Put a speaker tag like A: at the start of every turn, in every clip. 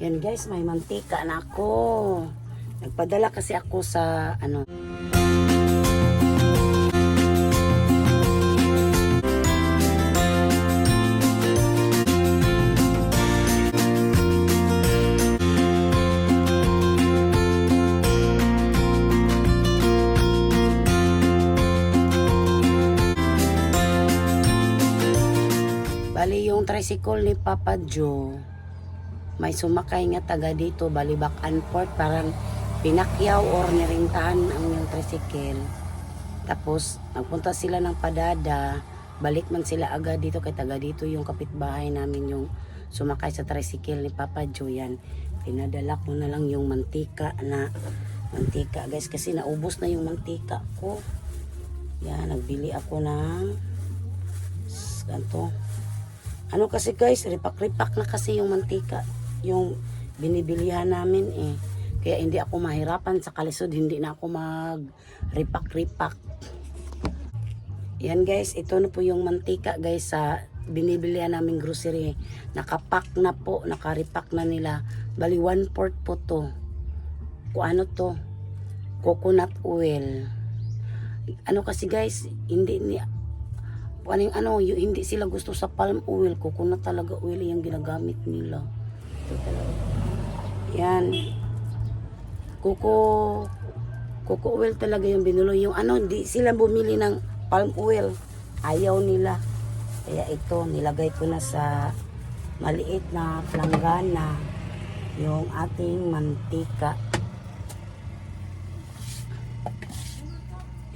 A: Yan guys, may mantika na ako. Nagpadala kasi ako sa ano. Bali yung tricycle ni Papa Joe, may sumakay nga taga dito, bali back and forth, parang pinakyaw or nirintahan ang yung tricycle. Tapos nagpunta sila ng Padada, balik man sila agad dito kay taga dito yung kapitbahay namin yung sumakay sa tricycle ni Papa Joe. Yan, pinadala ko na lang yung mantika guys, kasi naubos na yung mantika ko. Yan, nagbili ako ng ganito. Ano kasi guys, ripak-ripak na kasi yung mantika, yung binibilihan namin eh. Kaya hindi ako mahirapan sa kalisod, hindi na ako mag-ripak-ripak. Yan guys, ito na po yung mantika guys sa binibilihan namin grocery. Nakapak na po, nakaripak na nila. Bali 1/4 po to. Kung ano to, coconut oil. Ano kasi guys, hindi sila gusto sa palm oil, coconut talaga oil yung ginagamit nila. Ito talaga. Yan. Coco oil talaga yung binulo. Yung hindi sila bumili ng palm oil. Ayaw nila. Kaya ito, nilagay ko na sa maliit na planggana yung ating mantika.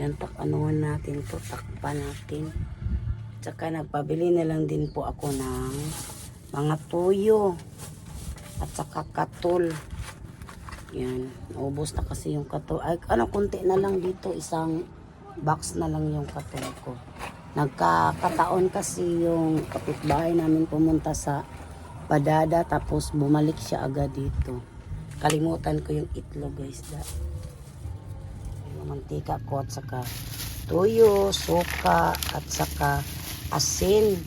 A: Yan, anuhan natin to, takpan natin. Tsaka nagpabili na lang din po ako ng mga tuyo at saka katol. Yan, naubos na kasi yung katol. Ay, konti na lang dito, isang box na lang yung katol ko. Nagkakataon kasi yung kapitbahay namin pumunta sa Padada, tapos bumalik siya agad dito. Kalimutan ko yung itlog guys. Yung mantika ko at saka tuyo, suka at saka asin.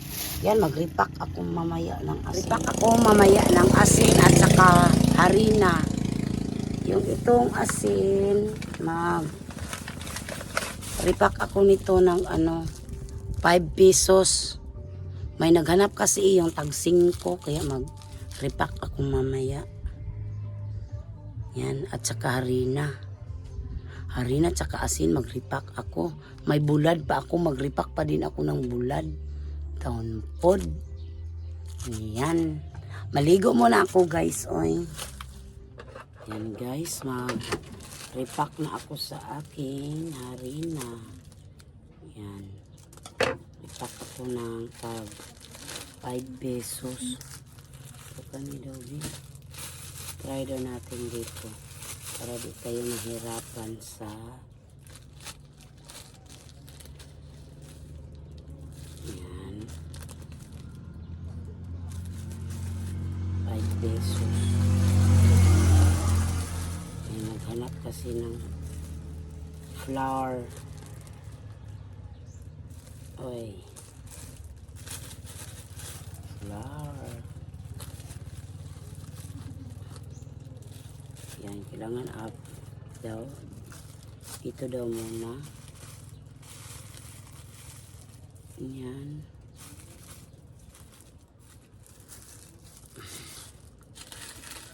A: Yan, magripak ako mamaya ng asin. Ripak ako mamaya ng asin at saka harina. Yung itong asin, ripak ako nito ng 5 pesos. May naghanap kasi yung tag 5, kaya mag-ripak ako mamaya. Yan, at saka harina. Harina at saka asin, magripak ako. May bulad pa ako, magripak pa din ako ng bulad. Taonpod. Yan. Maligo muna ako guys, oy. Yan guys, mag-repack na ako sa aking harina. Yan. Repack ako ng 5 pesos. Ito kami daw din. Try daw natin dito. Para di kayo mahirapan sa yan. 5 pesos. Naghanap kasi ng flour. Oy. Flour. Yan, kailangan up daw. Ito daw muna. Yan.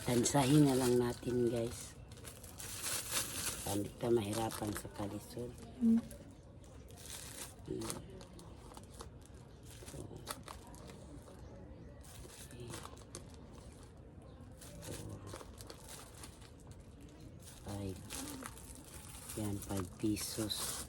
A: Tansahin na lang natin guys. Hindi ka mahirapan sa kalisod. Yan, 5 pesos.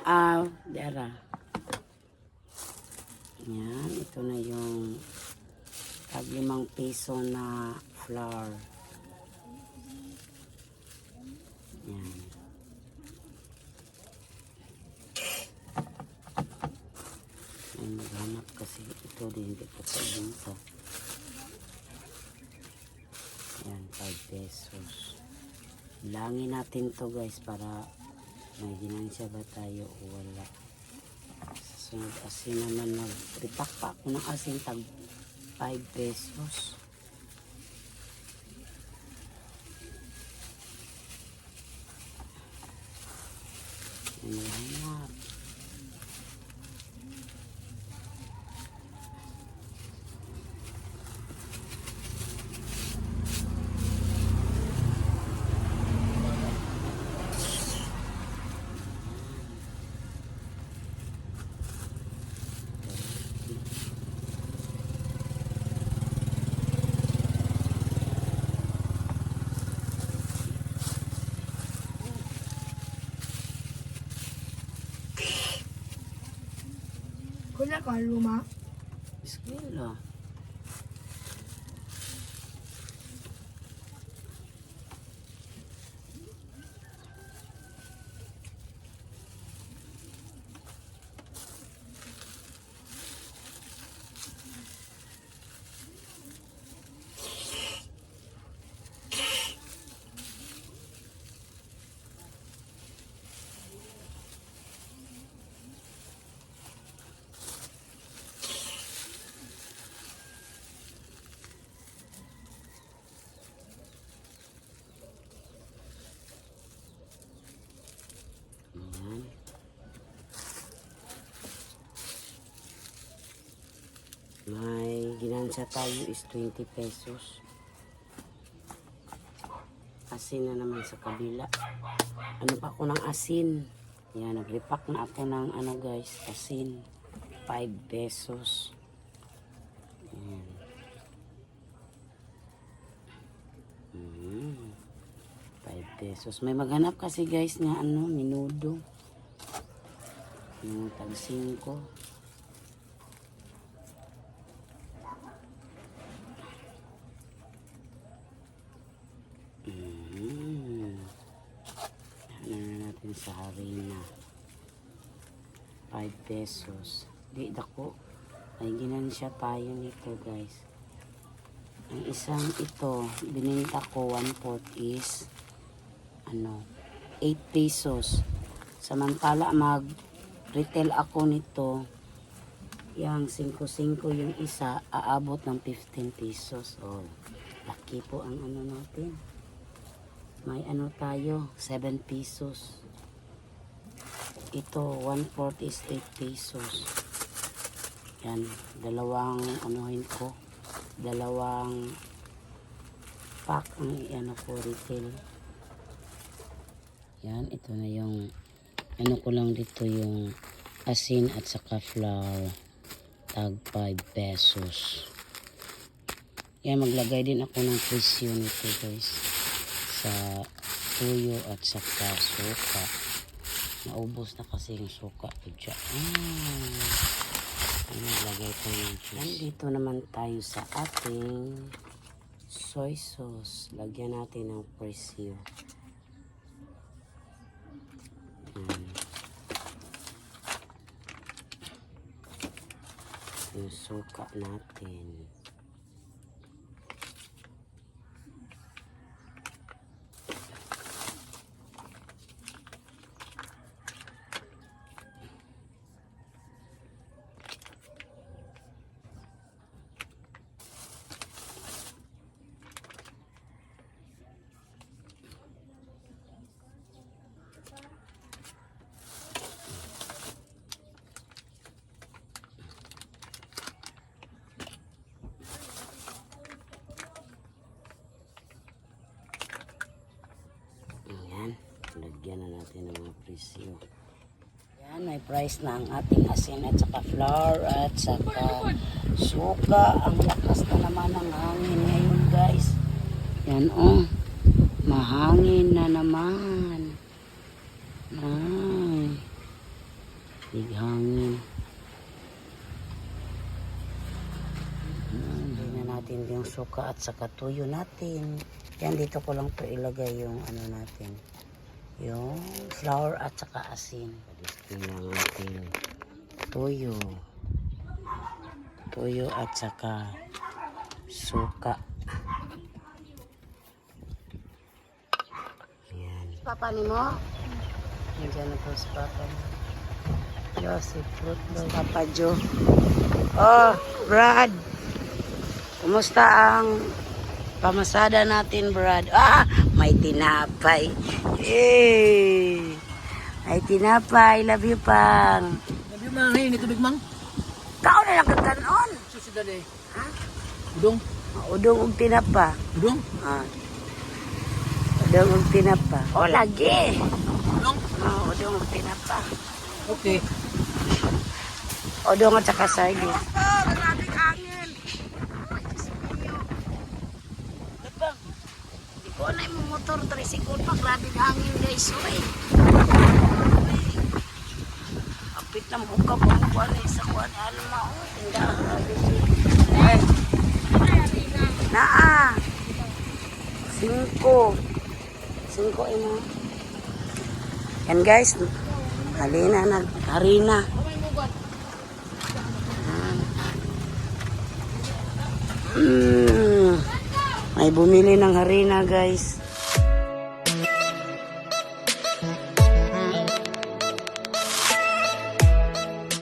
A: Dara. Yan, ito na yung tag 5 piso na flour. Yan. Ay, maghanap kasi ito din, hindi ko pa dito. Yan, 5 pesos. Bilangin natin to guys para may ginansya ba tayo o wala. Sa sunod asin naman, nag-repack pa ako ng asin tag 5 pesos. Maghanap.
B: Wala ka, luma.
A: Eskwela. Ayan. May ginansya tayo is 20 pesos. Asin na naman sa kabila. Ano pa ako ng asin? Yan, nag-repack na ako ng ano guys, asin. 5 pesos. Ayan. 5 pesos. May maghanap kasi guys nga ano, minudo. Yung tag 5. Ano na natin sa harina. 5 pesos. Di dako. Ay ginansya tayo nito guys. Ang isang ito, bininta ko 1/4 is ano, 8 pesos. Samantala mag-retail ako nito, yung 5-5 yung isa, aabot ng 15 pesos. Oh, laki po ang ano natin. May ano tayo, 7 pesos. Ito, 1/4 is 8 pesos. Yan, dalawang anuhin ko. Dalawang pack ang ano ko retail. Yan, ito na yung ano ko lang dito yung asin at saka flour. Tag 5 pesos. Yan, maglagay din ako ng presyo nito guys. Sa tuyo at saka suka. Naubos na kasi yung suka ko dyan. Maglagay ko yung juice. Nandito naman tayo sa ating soy sauce. Lagyan natin ng presyo. Yung suka natin. Lagyan na natin ng mga presyo. Yan, may price na ang ating asin at saka flour at saka suka. Ang lakas na naman ng hangin ngayon guys. Yan mahangin na naman. Ay. Hangin. Tingnan natin yung suka at saka tuyo natin. Yan, dito ko lang po ilagay yung ano natin. Yung flour at saka asin. Tingnan natin. Tuyo. Tuyo at saka suka. Yan. Papa ni mo? Nandiyan na po si Papa mo. Joseph Fruit Boy. Papa Joe. Oh, Brad. Kumusta ang pamasada natin, Brad? Ah, may tinapay. Yay! May tinapay. Love you, Pang.
B: Love you, Mang. Hey, nito, Big Mang.
A: Kao na lang kaganon.
B: Susunod eh.
A: Ha?
B: Udong.
A: Udong ug tinapa.
B: Udong.
A: Ah. Udong ug tinapa. Oh, lagi.
B: Udong.
A: Oh, udong ug tinapa.
B: Okay.
A: Udong at saka sardine.
C: Grabing hangin.
A: Bang, di ko na yung motor, tricycle pa, grabing hangin guys, oy. Apit na buka po ang kuwan sa kuwan, ano mo, tindahan. Ay, naa, 5 imo. Yan guys, harina. May bumili ng harina guys.